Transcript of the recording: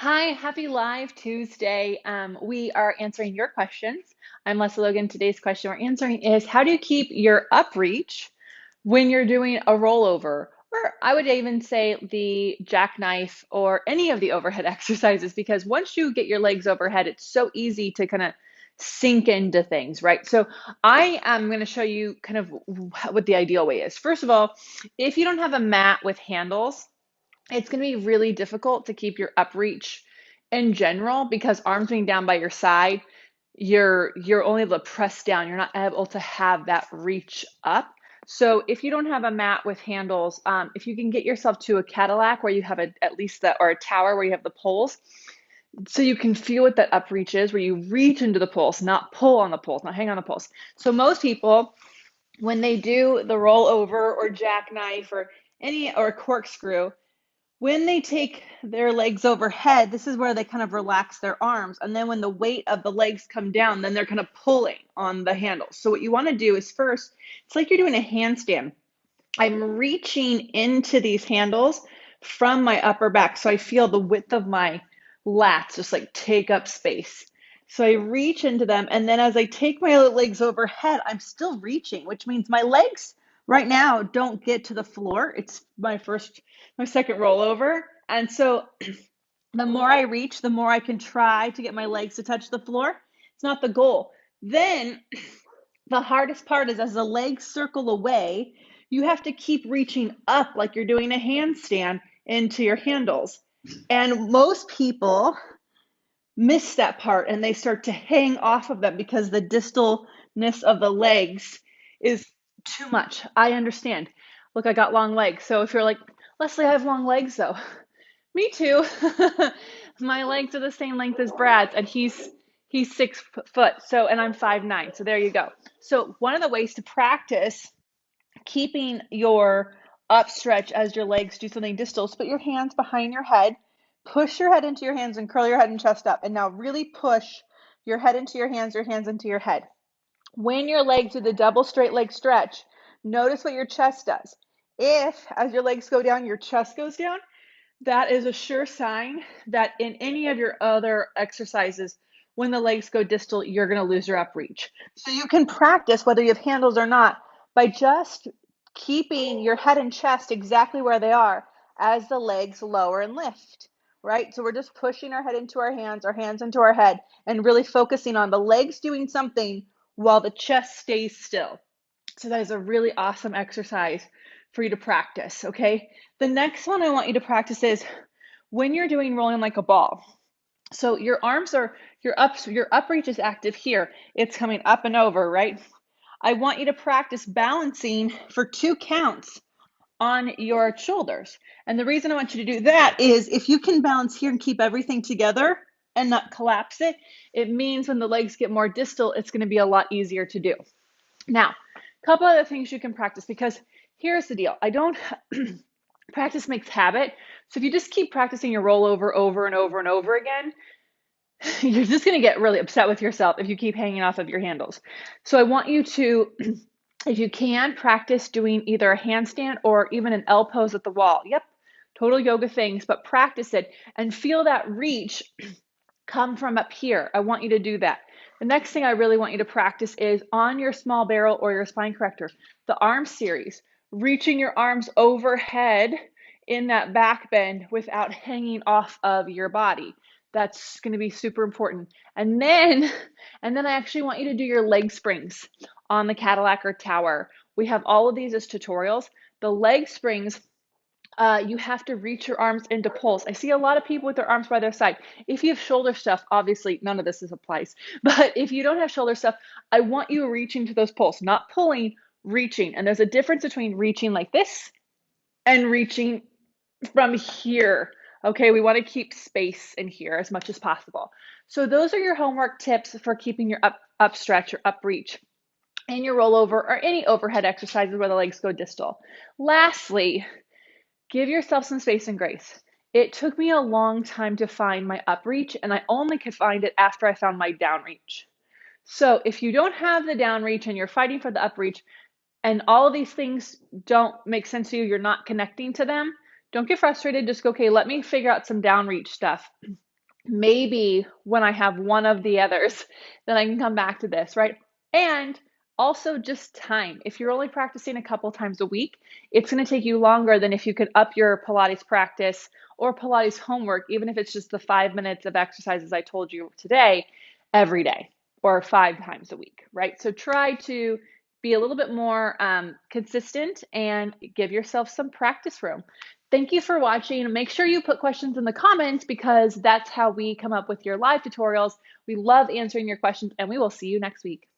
Hi, happy live Tuesday. We are answering your questions. I'm Lesley Logan. Today's question we're answering is how do you keep your upreach when you're doing a rollover? Or I would even say the jackknife or any of the overhead exercises, because once you get your legs overhead, it's so easy to kind of sink into things, right? So I am going to show you kind of what the ideal way is. First of all, if you don't have a mat with handles, it's going to be really difficult to keep your upreach in general because arms being down by your side, you're only able to press down. You're not able to have that reach up. So if you don't have a mat with handles, if you can get yourself to a Cadillac where you have at least or a tower where you have the poles, so you can feel what that upreach is, where you reach into the poles, not pull on the poles, not hang on the poles. So most people, when they do the rollover or jackknife or corkscrew, when they take their legs overhead, this is where they kind of relax their arms. And then when the weight of the legs come down, then they're kind of pulling on the handles. So what you want to do is first, it's like you're doing a handstand. I'm reaching into these handles from my upper back. So I feel the width of my lats just like take up space. So I reach into them. And then as I take my legs overhead, I'm still reaching, which means my legs right now don't get to the floor. It's my second rollover. And so the more I reach, the more I can try to get my legs to touch the floor. It's not the goal. Then the hardest part is as the legs circle away, you have to keep reaching up like you're doing a handstand into your handles. And most people miss that part and they start to hang off of them because the distalness of the legs is too much. I understand. Look, I got long legs. So if you're like, Lesley, I have long legs though. Me too. My legs are the same length as Brad's, and he's 6 foot. So, and I'm 5'9". So there you go. So one of the ways to practice keeping your upstretch as your legs do something distal is put your hands behind your head, push your head into your hands, and curl your head and chest up. And now really push your head into your hands into your head. When your legs do the double straight leg stretch, notice what your chest does. If, as your legs go down, your chest goes down, that is a sure sign that in any of your other exercises, when the legs go distal, you're going to lose your upreach. So you can practice, whether you have handles or not, by just keeping your head and chest exactly where they are as the legs lower and lift, right? So we're just pushing our head into our hands into our head, and really focusing on the legs doing something while the chest stays still. So that is a really awesome exercise for you to practice, okay? The next one I want you to practice is when you're doing rolling like a ball. So your arms are, your upreach is active here. It's coming up and over, right? I want you to practice balancing for 2 counts on your shoulders. And the reason I want you to do that is if you can balance here and keep everything together and not collapse it, it means when the legs get more distal, it's going to be a lot easier to do. Now, a couple other things you can practice, because here's the deal. I don't practice makes habit. So if you just keep practicing your rollover over and over and over again, you're just going to get really upset with yourself if you keep hanging off of your handles. So I want you to, if you can, practice doing either a handstand or even an L pose at the wall. Yep, total yoga things, but practice it and feel that reach come from up here. I want you to do that. The next thing I really want you to practice is on your small barrel or your spine corrector, the arm series, reaching your arms overhead in that back bend without hanging off of your body. That's going to be super important. And then I actually want you to do your leg springs on the Cadillac or tower. We have all of these as tutorials. The leg springs, you have to reach your arms into poles. I see a lot of people with their arms by their side. If you have shoulder stuff, obviously none of this applies. But if you don't have shoulder stuff, I want you reaching to those poles, not pulling, reaching. And there's a difference between reaching like this and reaching from here. Okay, we want to keep space in here as much as possible. So those are your homework tips for keeping your up stretch or up reach and your rollover or any overhead exercises where the legs go distal. Lastly, give yourself some space and grace. It took me a long time to find my upreach, and I only could find it after I found my downreach. So if you don't have the downreach and you're fighting for the upreach, and all of these things don't make sense to you, you're not connecting to them, don't get frustrated. Just go, okay, let me figure out some downreach stuff. maybe when I have one of the others, then I can come back to this, right? And also just time. If you're only practicing a couple times a week, it's going to take you longer than if you could up your Pilates practice or Pilates homework, even if it's just the 5 minutes of exercises I told you today, every day or 5 times a week, right? So try to be a little bit more consistent and give yourself some practice room. Thank you for watching. Make sure you put questions in the comments because that's how we come up with your live tutorials. We love answering your questions, and we will see you next week.